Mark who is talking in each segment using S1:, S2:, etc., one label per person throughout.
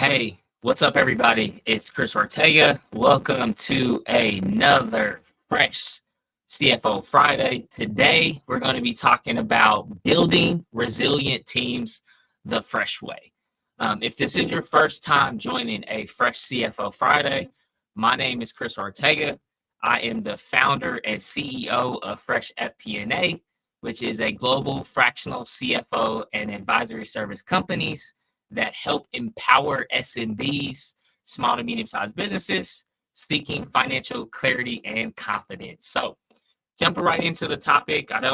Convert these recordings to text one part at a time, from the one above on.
S1: Hey, what's up, everybody? It's Chris Ortega. Welcome to another fresh CFO Friday. Today, we're going to be talking about building resilient teams the fresh way. If this is your first time joining a fresh CFO Friday, my name is Chris Ortega. I am the founder and CEO of Fresh FP&A, which is a global fractional CFO and advisory service companies that help empower SMBs, small to medium-sized businesses, seeking financial clarity and confidence. So jumping right into the topic, I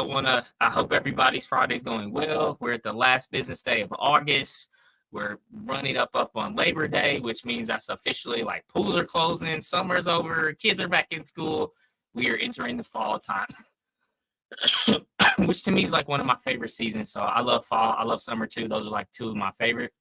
S1: hope everybody's Friday's going well. We're at the last business day of August. We're running up on Labor Day, which means that's officially like pools are closing, summer's over, kids are back in school. We are entering the fall time, which to me is like one of my favorite seasons. So I love fall. I love summer too. Those are like two of my favorite.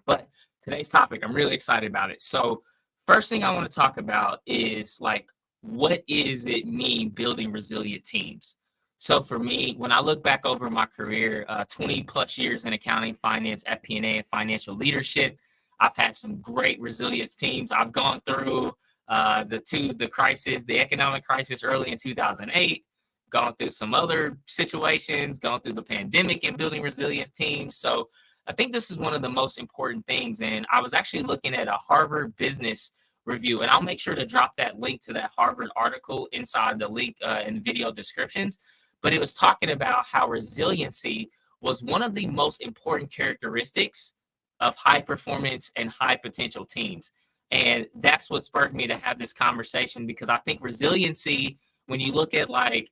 S1: But today's topic, I'm really excited about it. So first thing I want to talk about is like, what does it mean building resilient teams? So for me, when I look back over my career, 20 plus years in accounting, finance, FP&A, and financial leadership, I've had some great resilience teams. I've gone through the economic crisis early in 2008, gone through some other situations, gone through the pandemic and building resilience teams. So I think this is one of the most important things. And I was actually looking at a Harvard Business Review, and I'll make sure to drop that link to that Harvard article inside the link in video descriptions. But it was talking about how resiliency was one of the most important characteristics of high performance and high potential teams. And that's what spurred me to have this conversation, because I think resiliency, when you look at like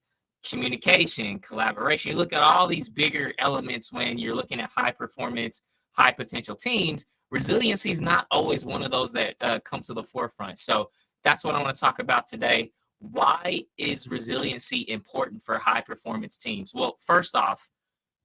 S1: communication, collaboration, you look at all these bigger elements when you're looking at high performance, high potential teams, resiliency is not always one of those that come to the forefront. So that's what I want to talk about today. Why is resiliency important for high performance teams? Well, first off,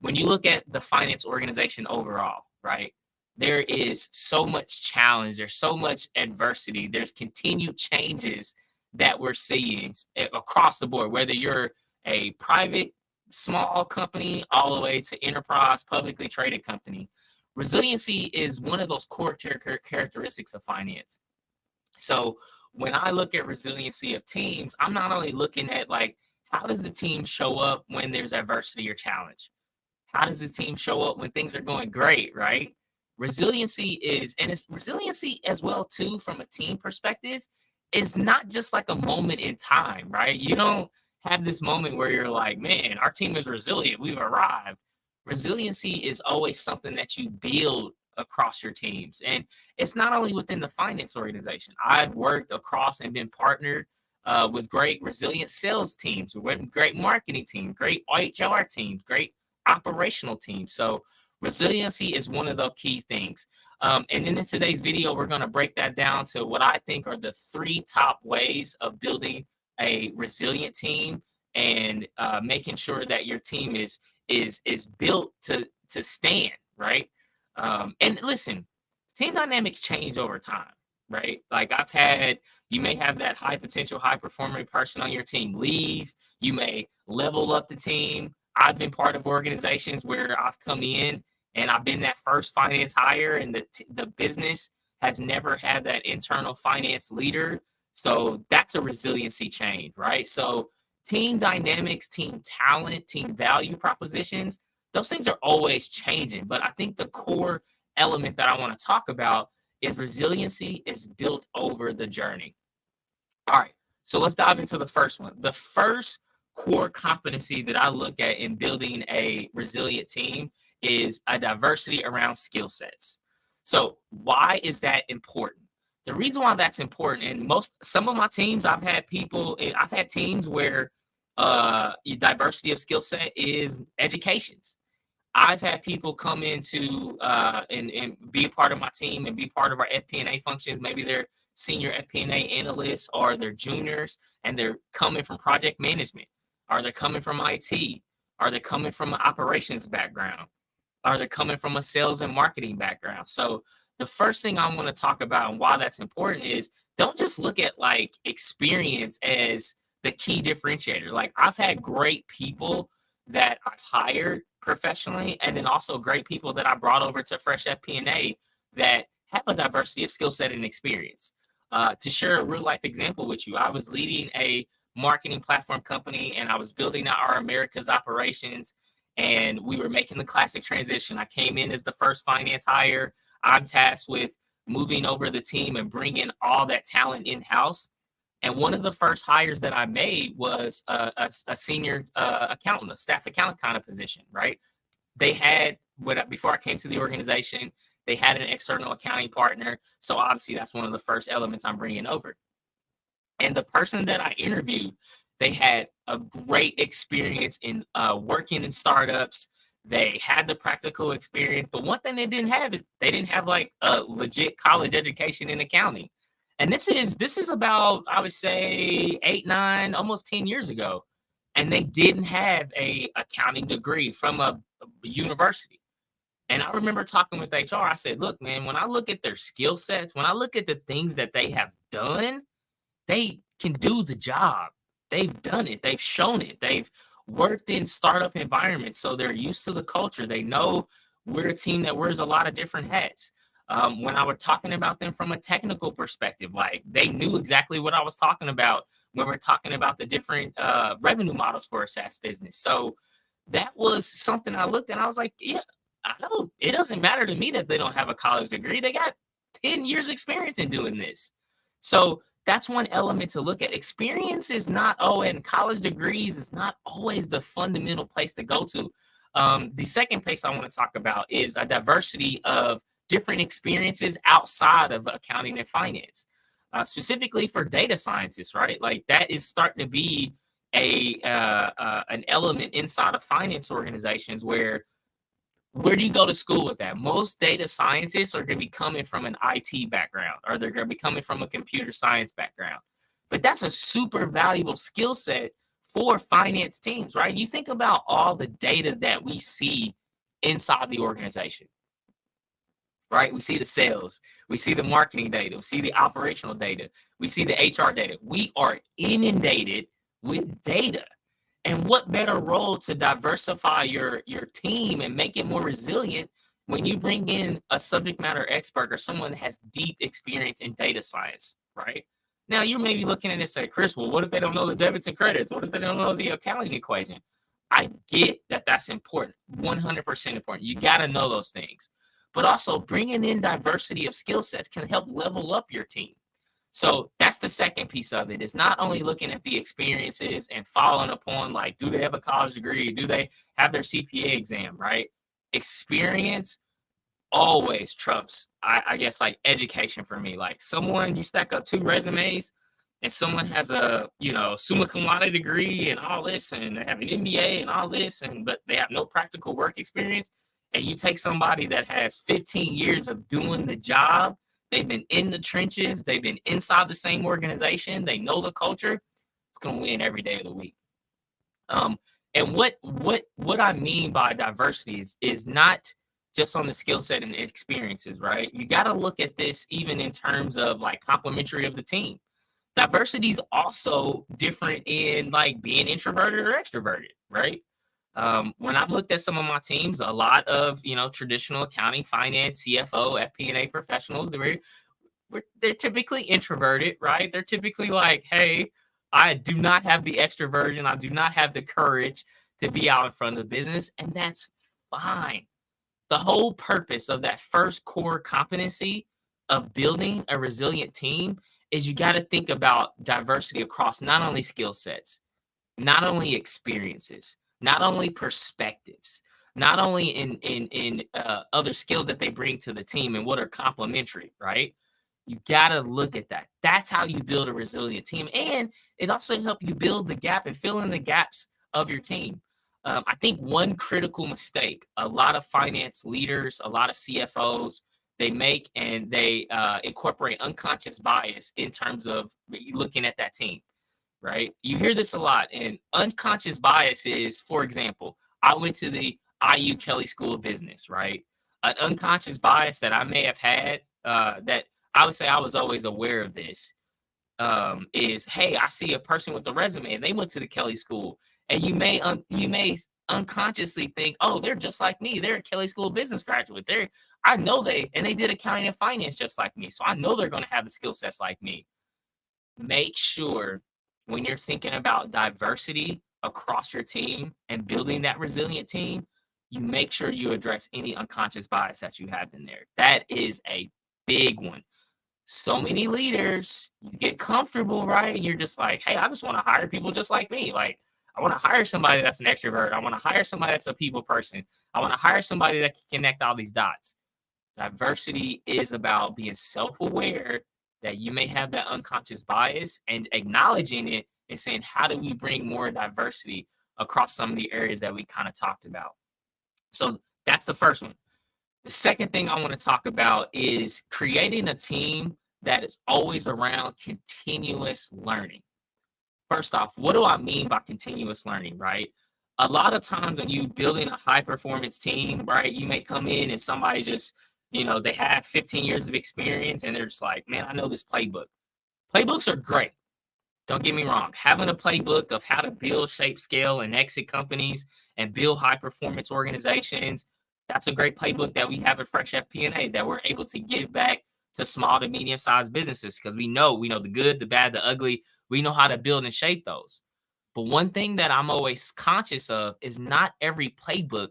S1: when you look at the finance organization overall, right, there is so much challenge, there's so much adversity, there's continued changes that we're seeing across the board, whether you're a private small company all the way to enterprise publicly traded company. Resiliency is one of those core characteristics of finance. So when I look at resiliency of teams, I'm not only looking at like, how does the team show up when there's adversity or challenge? How does the team show up when things are going great, right? Resiliency as well too, from a team perspective, is not just like a moment in time, right? You don't have this moment where you're like, man, our team is resilient, we've arrived. Resiliency is always something that you build across your teams. And it's not only within the finance organization. I've worked across and been partnered with great resilient sales teams, with great marketing teams, great HR teams, great operational teams. So resiliency is one of the key things. And then in today's video, we're going to break that down to what I think are the 3 top ways of building a resilient team and making sure that your team is built to stand, right? And listen, team dynamics change over time, right? Like you may have that high potential, high performing person on your team leave. You may level up the team. I've been part of organizations where I've come in and I've been that first finance hire, and the business has never had that internal finance leader. So that's a resiliency change, right? So team dynamics, team talent, team value propositions, those things are always changing. But I think the core element that I want to talk about is resiliency is built over the journey. All right, so let's dive into the first one. The first core competency that I look at in building a resilient team is a diversity around skill sets. So why is that important? The reason why that's important, and some of my teams, I've had teams where diversity of skill set is educations. I've had people come into and be a part of my team and be part of our FP&A functions. Maybe they're senior FP&A analysts, or they're juniors, and they're coming from project management, or they're coming from IT, or they're coming from an operations background, or they're coming from a sales and marketing background. So the first thing I want to talk about and why that's important is, don't just look at like experience as the key differentiator. Like, I've had great people that I've hired professionally, and then also great people that I brought over to Fresh FP&A that have a diversity of skill set and experience. To share a real life example with you, I was leading a marketing platform company and I was building out our Americas operations, and we were making the classic transition. I came in as the first finance hire. I'm tasked with moving over the team and bringing all that talent in-house. And one of the first hires that I made was a senior accountant, a staff accountant kind of position, right? They had, before I came to the organization, they had an external accounting partner. So obviously that's one of the first elements I'm bringing over. And the person that I interviewed, they had a great experience in working in startups. They had the practical experience, but one thing they didn't have is they didn't have like a legit college education in accounting. And this is about, I would say, 8, 9, almost 10 years ago. And they didn't have a accounting degree from a university. And I remember talking with HR. I said, look, man, when I look at their skill sets, when I look at the things that they have done, they can do the job. They've done it. They've shown it. They've worked in startup environments, so they're used to the culture. They know we're a team that wears a lot of different hats. When I was talking about them from a technical perspective, like they knew exactly what I was talking about when we're talking about the different revenue models for a SaaS business. So that was something I looked at and I was like, yeah, I know it doesn't matter to me that they don't have a college degree. They got 10 years experience in doing this. So that's one element to look at. Experience is not, and college degrees is not always the fundamental place to go to. The second place I want to talk about is a diversity of different experiences outside of accounting and finance, specifically for data scientists, right? Like that is starting to be an element inside of finance organizations where do you go to school with that? Most data scientists are going to be coming from an IT background, or they're going to be coming from a computer science background. But that's a super valuable skill set for finance teams, right? You think about all the data that we see inside the organization, right? We see the sales, we see the marketing data, we see the operational data, we see the HR data. We are inundated with data. And what better role to diversify your team and make it more resilient when you bring in a subject matter expert or someone that has deep experience in data science, right? Now, you may be looking at this and say, Chris, well, what if they don't know the debits and credits? What if they don't know the accounting equation? I get that that's important, 100% important. You got to know those things. But also bringing in diversity of skill sets can help level up your team. So that's the second piece of it, is not only looking at the experiences and following upon, like, do they have a college degree? Do they have their CPA exam, right? Experience always trumps, I guess, like education for me. Like someone, you stack up 2 resumes and someone has a, summa cum laude degree and all this, and they have an MBA and all this, but they have no practical work experience. And you take somebody that has 15 years of doing the job. They've been in the trenches. They've been inside the same organization. They know the culture. It's going to win every day of the week. And what I mean by diversity is not just on the skill set and experiences, right? You got to look at this even in terms of like complementary of the team. Diversity is also different in like being introverted or extroverted, right? When I've looked at some of my teams, a lot of, traditional accounting, finance, CFO, FP&A professionals, they're typically introverted, right? They're typically like, hey, I do not have the extroversion. I do not have the courage to be out in front of the business. And that's fine. The whole purpose of that first core competency of building a resilient team is you got to think about diversity across not only skill sets, not only experiences, not only perspectives, not only in other skills that they bring to the team and what are complementary, right? You got to look at that. That's how you build a resilient team. And it also helps you build the gap and fill in the gaps of your team. I think one critical mistake a lot of finance leaders, a lot of CFOs, they make, and they incorporate unconscious bias in terms of looking at that team. Right? You hear this a lot, and unconscious bias is, for example, I went to the IU Kelley School of Business, right? An unconscious bias that I may have had, that I would say I was always aware of this, is, hey, I see a person with a resume and they went to the Kelley School, and you may unconsciously think, oh, they're just like me. They're a Kelly School of Business graduate. I know they did accounting and finance just like me. So I know they're going to have the skill sets like me. Make sure when you're thinking about diversity across your team and building that resilient team, you make sure you address any unconscious bias that you have in there. That is a big one. So many leaders, you get comfortable, right? And you're just like, hey, I just want to hire people just like me. Like, I want to hire somebody that's an extrovert. I want to hire somebody that's a people person. I want to hire somebody that can connect all these dots. Diversity is about being self-aware that you may have that unconscious bias and acknowledging it and saying, how do we bring more diversity across some of the areas that we kind of talked about? So that's the first one. The second thing I want to talk about is creating a team that is always around continuous learning. First off, what do I mean by continuous learning, right? A lot of times when you building a high performance team, right, you may come in and somebody just, they have 15 years of experience and they're just like, man, I know this playbook. Playbooks are great. Don't get me wrong. Having a playbook of how to build, shape, scale, and exit companies and build high performance organizations, that's a great playbook that we have at Fresh FP&A that we're able to give back to small to medium sized businesses because we know the good, the bad, the ugly. We know how to build and shape those. But one thing that I'm always conscious of is not every playbook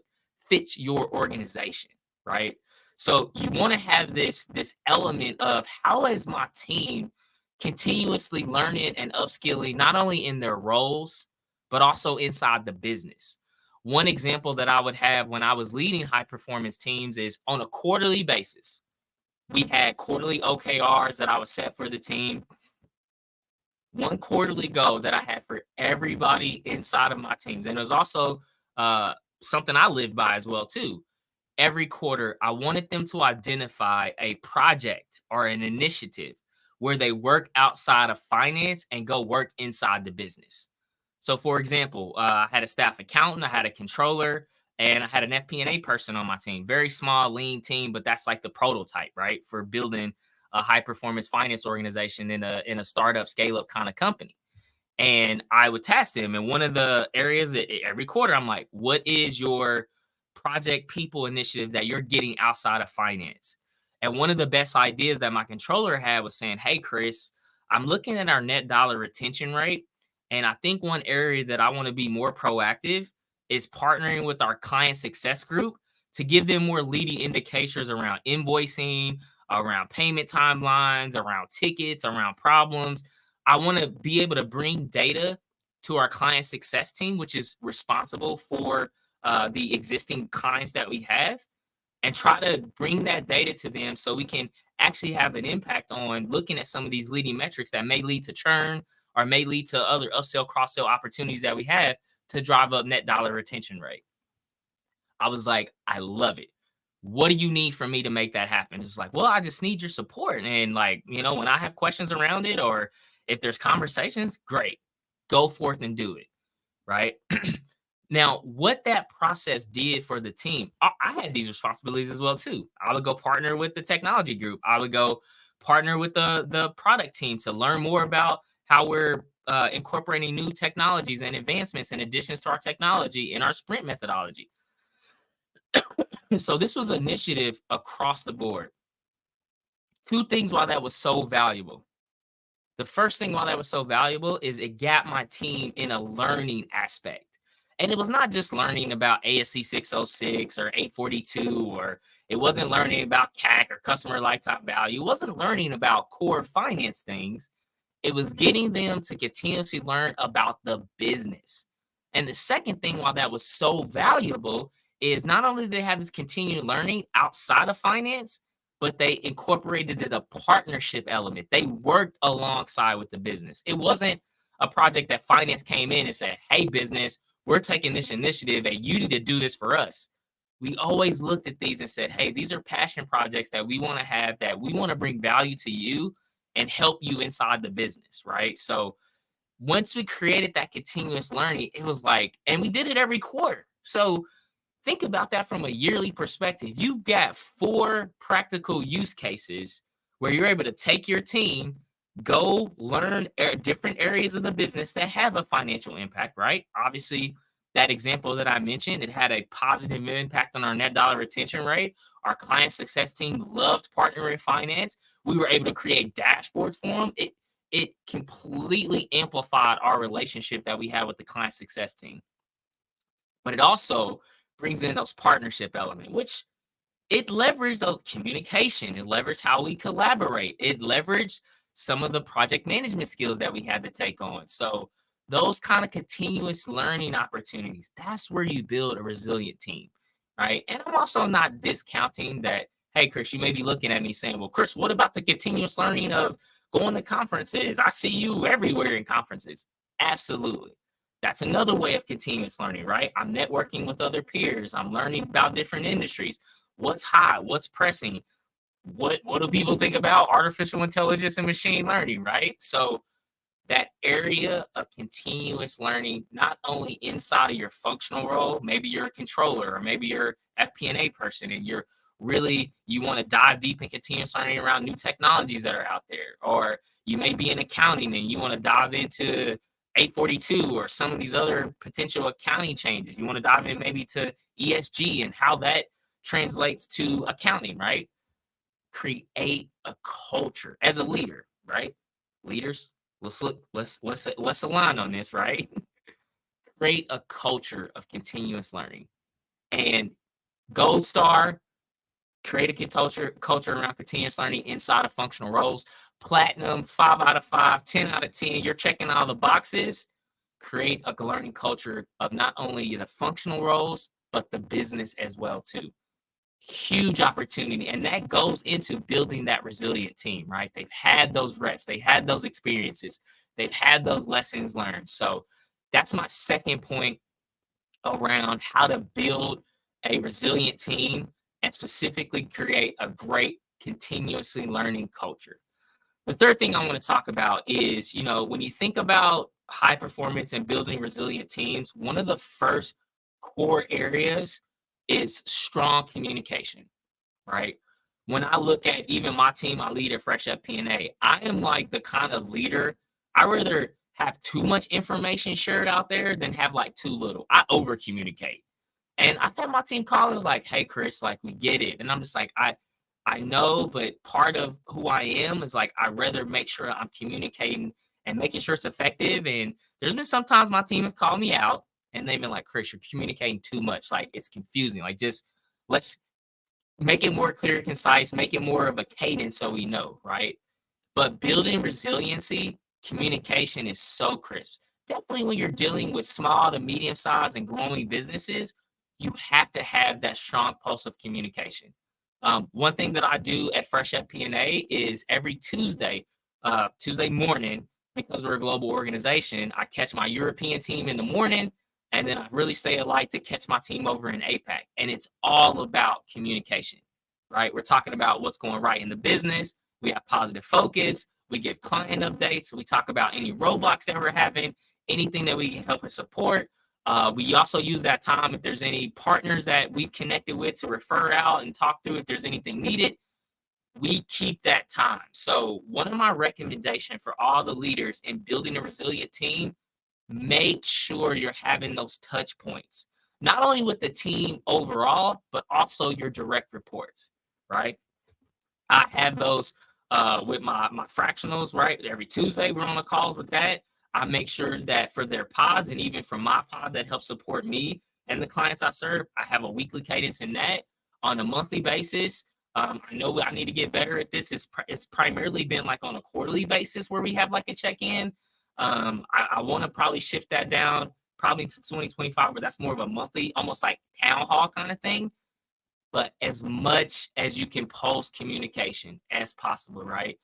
S1: fits your organization, right? So you want to have this element of how is my team continuously learning and upskilling, not only in their roles, but also inside the business. One example that I would have when I was leading high performance teams is on a quarterly basis. We had quarterly OKRs that I would set for the team. One quarterly goal that I had for everybody inside of my teams. And it was also something I lived by as well, too. Every quarter, I wanted them to identify a project or an initiative where they work outside of finance and go work inside the business. So, for example, I had a staff accountant, I had a controller, and I had an FP&A person on my team. Very small, lean team, but that's like the prototype, right, for building a high-performance finance organization in a startup, scale-up kind of company. And I would task them. And one of the areas every quarter, I'm like, what is your project people initiative that you're getting outside of finance? And one of the best ideas that my controller had was saying, hey, Chris, I'm looking at our net dollar retention rate. And I think one area that I want to be more proactive is partnering with our client success group to give them more leading indicators around invoicing, around payment timelines, around tickets, around problems. I want to be able to bring data to our client success team, which is responsible for the existing clients that we have, and try to bring that data to them so we can actually have an impact on looking at some of these leading metrics that may lead to churn or may lead to other upsell, cross-sell opportunities that we have to drive up net dollar retention rate. I was like, I love it. What do you need from me to make that happen? It's like, well, I just need your support. And like, when I have questions around it or if there's conversations, great. Go forth and do it. Right. Now, what that process did for the team, I had these responsibilities as well, too. I would go partner with the technology group. I would go partner with the product team to learn more about how we're incorporating new technologies and advancements and additions to our technology in our sprint methodology. So this was an initiative across the board. Two things why that was so valuable. The first thing why that was so valuable is it got my team in a learning aspect. And it was not just learning about ASC 606 or 842, or it wasn't learning about CAC or customer lifetime value. It wasn't learning about core finance things. It was getting them to continuously learn about the business. And the second thing why that was so valuable is not only did they have this continued learning outside of finance, but they incorporated the partnership element. They worked alongside with the business. It wasn't a project that finance came in and said, hey, business, we're taking this initiative and you need to do this for us. We always looked at these and said, hey, these are passion projects that we want to have, that we want to bring value to you and help you inside the business, right? So once we created that continuous learning, it was like, and we did it every quarter. So think about that from a yearly perspective. You've got 4 practical use cases where you're able to take your team, go learn different areas of the business that have a financial impact, right? Obviously, that example that I mentioned, it had a positive impact on our net dollar retention rate. Our client success team loved partnering with finance. We were able to create dashboards for them. It completely amplified our relationship that we had with the client success team. But it also brings in those partnership elements, which it leveraged the communication. It leveraged how we collaborate. It leveraged some of the project management skills that we had to take on. So those kind of continuous learning opportunities, that's where you build a resilient team, right? And I'm also not discounting that, hey, Chris, you may be looking at me saying, well, Chris, what about the continuous learning of going to conferences? I see you everywhere in conferences. Absolutely. That's another way of continuous learning, right? I'm networking with other peers. I'm learning about different industries. What's hot? What's pressing? What do people think about artificial intelligence and machine learning, right? So that area of continuous learning, not only inside of your functional role, maybe you're a controller or maybe you're FP&A person and you want to dive deep in continuous learning around new technologies that are out there, or you may be in accounting and you want to dive into 842 or some of these other potential accounting changes. You want to dive in maybe to ESG and how that translates to accounting, right? Create a culture as a leader, right? Leaders, let's align on this, right? Create a culture of continuous learning. And gold star, create a culture around continuous learning inside of functional roles. Platinum, 5 out of 5, 10 out of 10. You're checking all the boxes. Create a learning culture of not only the functional roles, but the business as well too. Huge opportunity. And that goes into building that resilient team, right? They've had those reps, they had those experiences, they've had those lessons learned. So that's my second point around how to build a resilient team and specifically create a great continuously learning culture. The third thing I want to talk about is, when you think about high performance and building resilient teams, one of the first core areas is strong communication, right? When I look at even my team, I lead at Fresh FP&A. I am like the kind of leader, I rather have too much information shared out there than have like too little. I over communicate. And I've had my team call and was like, hey, Chris, like we get it. And I'm just like, I know, but part of who I am is like, I'd rather make sure I'm communicating and making sure it's effective. And there's been sometimes my team have called me out and they've been like, Chris, you're communicating too much. Like it's confusing. Like just let's make it more clear, concise, make it more of a cadence so we know, right? But building resiliency, communication is so crisp. Definitely when you're dealing with small to medium sized and growing businesses, you have to have that strong pulse of communication. One thing that I do at Fresh FP&A is every Tuesday morning, because we're a global organization, I catch my European team in the morning, and then I really stay alight to catch my team over in APAC. And it's all about communication, right? We're talking about what's going right in the business. We have positive focus. We give client updates. We talk about any roadblocks that we're having, anything that we can help and support. We also use that time if there's any partners that we've connected with to refer out and talk through if there's anything needed. We keep that time. So one of my recommendations for all the leaders in building a resilient team, make sure you're having those touch points, not only with the team overall, but also your direct reports, right? I have those with my fractionals, right? Every Tuesday, we're on the calls with that. I make sure that for their pods and even for my pod that helps support me and the clients I serve, I have a weekly cadence in that on a monthly basis. I know I need to get better at this. It's primarily been like on a quarterly basis where we have like a check-in. I want to probably shift that down probably to 2025, where that's more of a monthly, almost like town hall kind of thing. But as much as you can pulse communication as possible, right?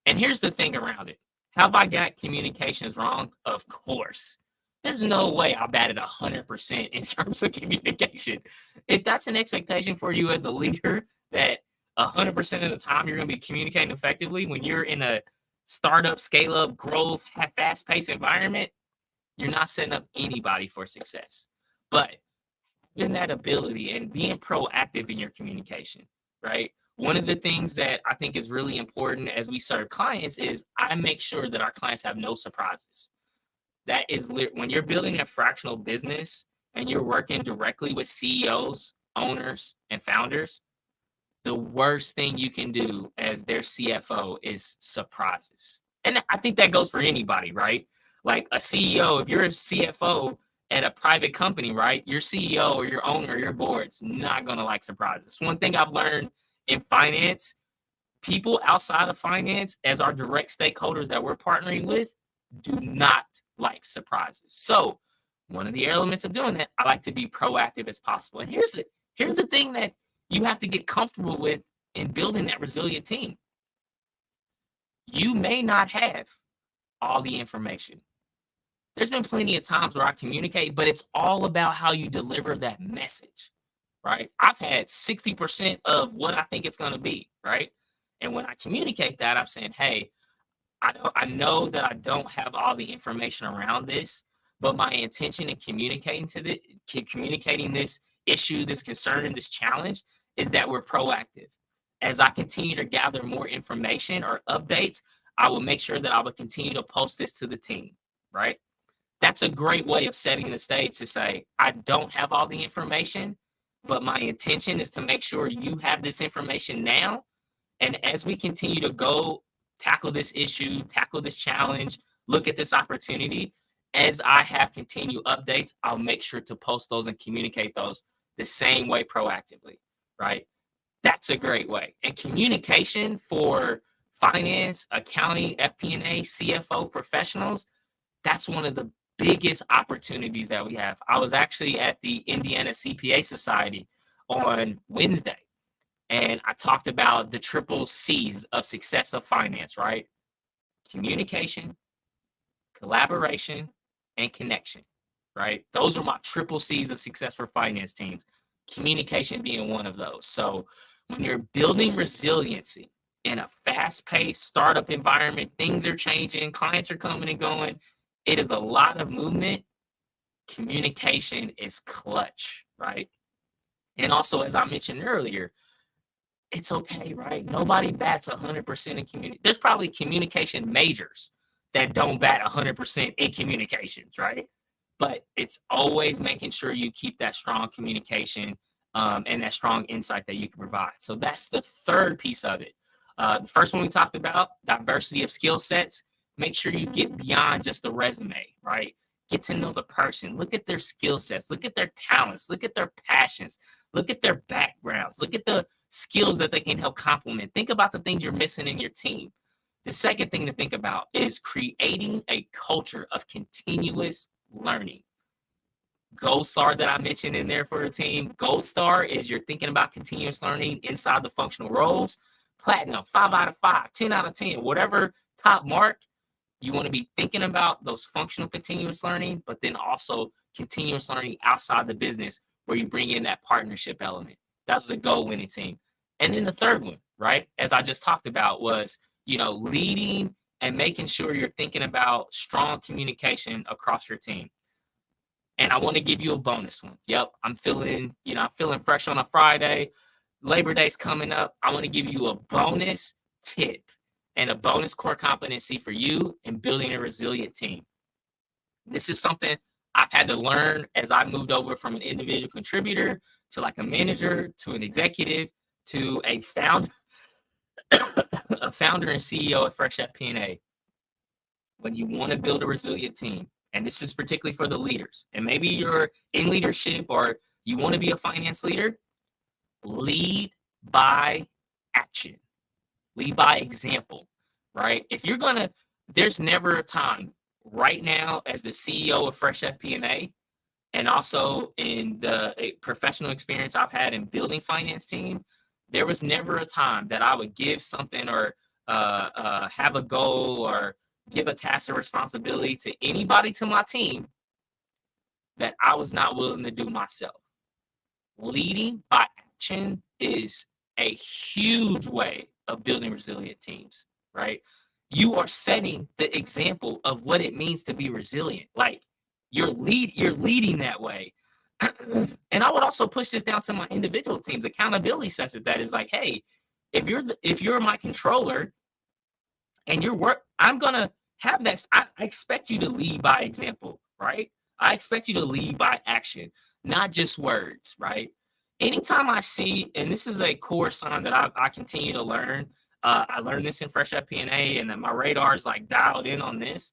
S1: And here's the thing around it. Have I got communications wrong? Of course. There's no way I batted 100% in terms of communication. If that's an expectation for you as a leader, that 100% of the time you're going to be communicating effectively when you're in a startup, scale up, growth, fast-paced environment, you're not setting up anybody for success. But in that ability and being proactive in your communication, right? One of the things that I think is really important as we serve clients is I make sure that our clients have no surprises. That is when you're building a fractional business and you're working directly with CEOs, owners, and founders, the worst thing you can do as their CFO is surprises. And I think that goes for anybody, right? Like a CEO, if you're a CFO at a private company, right? Your CEO or your owner or your board's not going to like surprises. One thing I've learned in finance, people outside of finance, as our direct stakeholders that we're partnering with, do not like surprises. So one of the elements of doing that, I like to be proactive as possible. And here's the thing that you have to get comfortable with in building that resilient team. You may not have all the information. There's been plenty of times where I communicate, but it's all about how you deliver that message, right? I've had 60% of what I think it's going to be, right? And when I communicate that, I'm saying, hey, I know that I don't have all the information around this, but my intention in communicating this issue, this concern, and this challenge is that we're proactive. As I continue to gather more information or updates, I will make sure that I will continue to post this to the team, right? That's a great way of setting the stage to say, I don't have all the information, but my intention is to make sure you have this information now. And as we continue to go tackle this issue, tackle this challenge, look at this opportunity, as I have continued updates, I'll make sure to post those and communicate those the same way proactively, right? That's a great way. And communication for finance, accounting, FP&A, CFO professionals, that's one of the biggest opportunities that we have. I was actually at the Indiana CPA Society on Wednesday, and I talked about the triple C's of success of finance, right? Communication, collaboration, and connection, right? Those are my triple C's of success for finance teams. Communication being one of those. So when you're building resiliency in a fast-paced startup environment, things are changing, clients are coming and going, it is a lot of movement. Communication is clutch, right? And also, as I mentioned earlier, it's okay, right? Nobody bats 100% in community. There's probably communication majors that don't bat 100% in communications, right? But it's always making sure you keep that strong communication and that strong insight that you can provide. So that's the third piece of it. The first one we talked about, diversity of skill sets. Make sure you get beyond just the resume, right? Get to know the person. Look at their skill sets. Look at their talents. Look at their passions. Look at their backgrounds. Look at the skills that they can help complement. Think about the things you're missing in your team. The second thing to think about is creating a culture of continuous learning. Gold star that I mentioned in there for a team. Gold star is you're thinking about continuous learning inside the functional roles. Platinum, 5 out of 5, 10 out of 10, whatever top mark. You want to be thinking about those functional continuous learning, but then also continuous learning outside the business where you bring in that partnership element. That's the goal-winning team. And then the third one, right, as I just talked about, was, leading and making sure you're thinking about strong communication across your team. And I want to give you a bonus one. Yep, I'm feeling fresh on a Friday. Labor Day's coming up. I want to give you a bonus tip and a bonus core competency for you in building a resilient team. This is something I've had to learn as I moved over from an individual contributor to like a manager to an executive to a founder, a founder and CEO at Fresh FP&A. When you want to build a resilient team, and this is particularly for the leaders, and maybe you're in leadership or you want to be a finance leader, lead by action. Lead by example, right? There's never a time right now as the CEO of Fresh FP&A, and also in the professional experience I've had in building finance team, there was never a time that I would give something or have a goal or give a task or responsibility to anybody to my team that I was not willing to do myself. Leading by action is a huge way of building resilient teams, right? You are setting the example of what it means to be resilient. Like you're leading that way. And I would also push this down to my individual teams, accountability session. That is like, hey, if you're my controller and I'm gonna have that. I expect you to lead by example, right? I expect you to lead by action. not just words, right? Anytime I see, and this is a core sign that I continue to learn, I learned this in Fresh FP&A, and then my radar is like dialed in on this.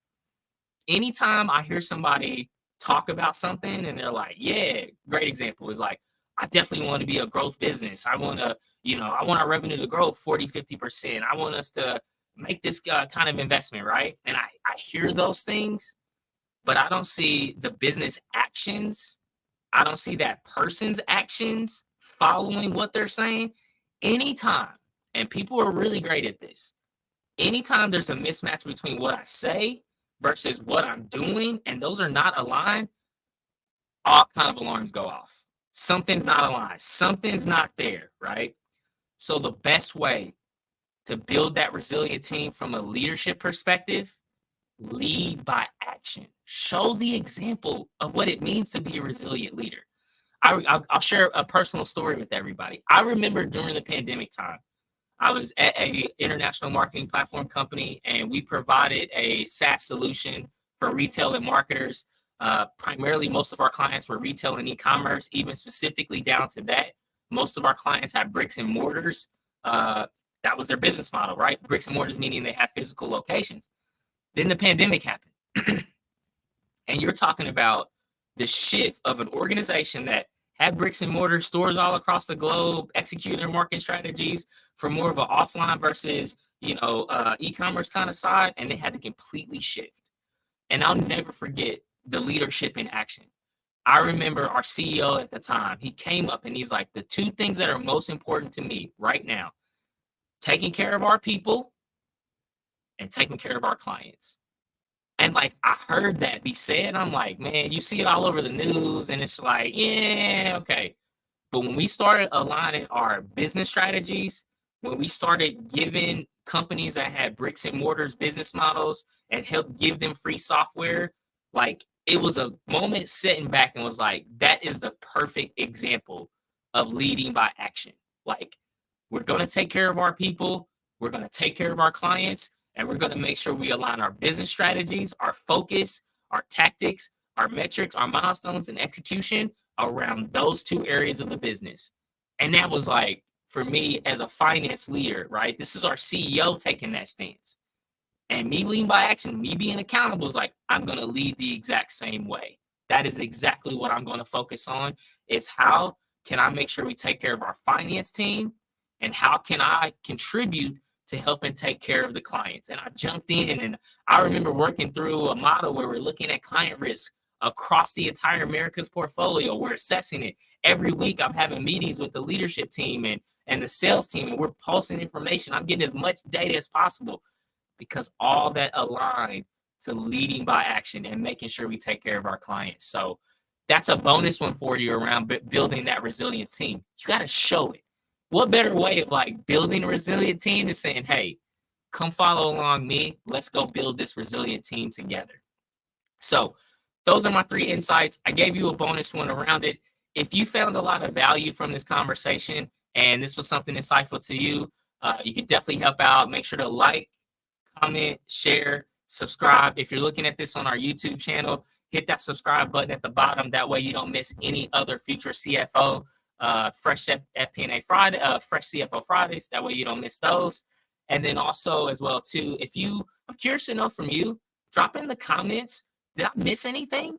S1: Anytime I hear somebody talk about something and they're like, yeah, great example is like, I definitely want to be a growth business. I want to, I want our revenue to grow 40, 50%. I want us to make this kind of investment, right? And I hear those things, but I don't see the business actions. I don't see that person's actions following what they're saying. Anytime, and people are really great at this, anytime there's a mismatch between what I say versus what I'm doing, and those are not aligned, all kind of alarms go off. Something's not aligned. Something's not there, right? So the best way to build that resilient team from a leadership perspective, lead by action. Show the example of what it means to be a resilient leader. I'll share a personal story with everybody. I remember during the pandemic time, I was at an international marketing platform company, and we provided a SaaS solution for retail and marketers. Primarily, most of our clients were retail and e-commerce, even specifically down to that. Most of our clients had bricks and mortars. That was their business model, right? Bricks and mortars meaning they have physical locations. Then the pandemic happened. And you're talking about the shift of an organization that had bricks and mortar stores all across the globe, execute their marketing strategies for more of an offline versus, e-commerce kind of side, and they had to completely shift. And I'll never forget the leadership in action. I remember our CEO at the time, he came up and he's like, the two things that are most important to me right now, taking care of our people and taking care of our clients. And like, I heard that be said. I'm like, man, you see it all over the news, and it's like, yeah, okay. But when we started aligning our business strategies, when we started giving companies that had bricks and mortars business models and help give them free software, like, it was a moment sitting back and was like, that is the perfect example of leading by action. Like, we're going to take care of our people, we're going to take care of our clients, and we're going to make sure we align our business strategies, our focus, our tactics, our metrics, our milestones, and execution around those two areas of the business. And that was like, for me as a finance leader, right? This is our CEO taking that stance. And me leading by action, me being accountable is like, I'm going to lead the exact same way. That is exactly what I'm going to focus on, is how can I make sure we take care of our finance team, and how can I contribute to help and take care of the clients. And I jumped in, and I remember working through a model where we're looking at client risk across the entire America's portfolio. We're assessing it. Every week I'm having meetings with the leadership team and the sales team, and we're pulsing information. I'm getting as much data as possible, because all that aligned to leading by action and making sure we take care of our clients. So that's a bonus one for you around building that resilient team. You got to show it. What better way of like building a resilient team is saying, hey, come follow along me. Let's go build this resilient team together. So those are my 3 insights. I gave you a bonus one around it. If you found a lot of value from this conversation and this was something insightful to you, you can definitely help out. Make sure to like, comment, share, subscribe. If you're looking at this on our YouTube channel, hit that subscribe button at the bottom. That way you don't miss any other future CFO Fresh FP&A Friday, Fresh CFO Fridays. That way you don't miss those. And then also as well too, I'm curious to know from you, drop in the comments, did I miss anything?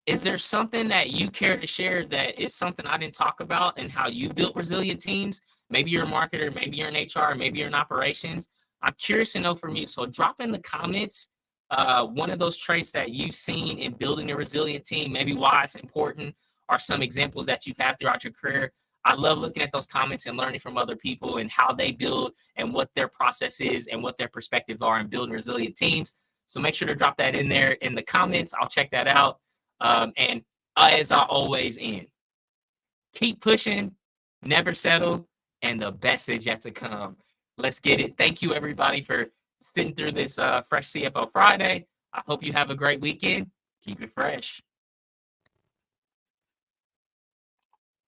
S1: Is there something that you care to share that is something I didn't talk about, and how you built resilient teams? Maybe you're a marketer, maybe you're in HR, maybe you're in operations. I'm curious to know from you. So drop in the comments one of those traits that you've seen in building a resilient team, maybe why it's important, or some examples that you've had throughout your career. I love looking at those comments and learning from other people and how they build and what their process is and what their perspectives are in building resilient teams. So make sure to drop that in there in the comments. I'll check that out. And as I always end, keep pushing, never settle, and the best is yet to come. Let's get it. Thank you, everybody, for sitting through this Fresh CFO Friday. I hope you have a great weekend. Keep it fresh.